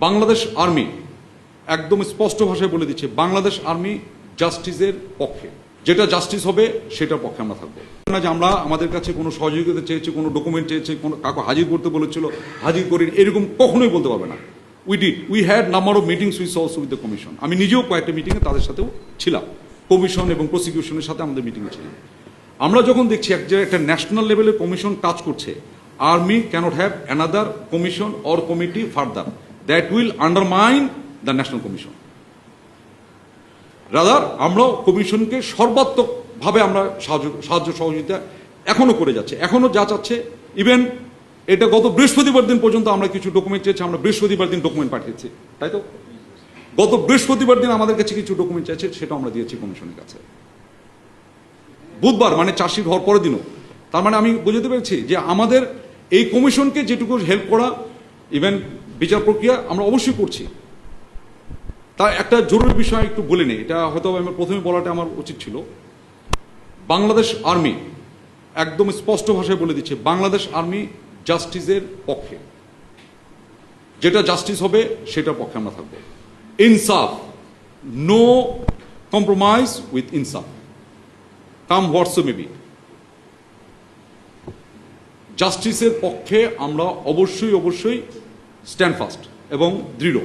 Bangladesh army একদম স্পষ্ট ভাষায় বলে দিচ্ছে, বাংলাদেশ আর্মি জাস্টিসের পক্ষে, যেটা জাস্টিস হবে সেটার পক্ষে আমরা থাকবো না। যে আমরা আমাদের কাছে কোনো সহযোগিতা চেয়েছি, কোনো ডকুমেন্ট চেয়েছে, কোনো কাউকে হাজির করতে বলেছিল, হাজির করি, এরকম কখনোই বলতে পারবে না। We had number of meetings with the commission. আমি নিজেও কয়েকটা মিটিংয়ে তাদের সাথেও ছিলাম, কমিশন এবং প্রসিকিউশনের সাথে আমাদের মিটিংয়ে ছিলাম। আমরা যখন দেখছি একটা ন্যাশনাল লেভেলের কমিশন কাজ করছে, army cannot have another commission or committee further that will undermine the national commission. Rather আমরাও কমিশনকে সর্বাত্মকভাবে আমরা সাহায্য সহযোগিতা এখনো করে যাচ্ছে, এখনো যা চাচ্ছে। ইভেন এটা গত বৃহস্পতিবার দিন পর্যন্ত আমরা কিছু ডকুমেন্ট চেয়েছি, আমরা বৃহস্পতিবার দিন ডকুমেন্ট পাঠিয়েছি, তাই তো? গত বৃহস্পতিবার দিন আমাদের কাছে কিছু ডকুমেন্ট চাইছে, সেটা আমরা দিয়েছি কমিশনের কাছে বুধবার, মানে চার্জশিট হওয়ার পরের দিনও। তার মানে আমি বুঝতে পেরেছি যে আমাদের এই কমিশনকে যেটুকু হেল্প করা, ইভেন বিচার প্রক্রিয়া আমরা অবশ্যই করছি। তার একটা জরুরি বিষয় একটু বলে নেই, এটা হয়তো আমার প্রথমে বলাটা আমার উচিত ছিল। বাংলাদেশ আর্মি একদম স্পষ্ট ভাষায় বলে দিচ্ছে, বাংলাদেশ আর্মি জাস্টিসের পক্ষে, যেটা জাস্টিস হবে সেটার পক্ষে আমরা থাকবো। ইনসাফ, নো কম্প্রোমাইজ উইথ ইনসাফ, কাম হোয়াটসো মেবি। জাস্টিসের পক্ষে আমরা অবশ্যই স্ট্যান্ড ফাস্ট এবং দৃঢ়।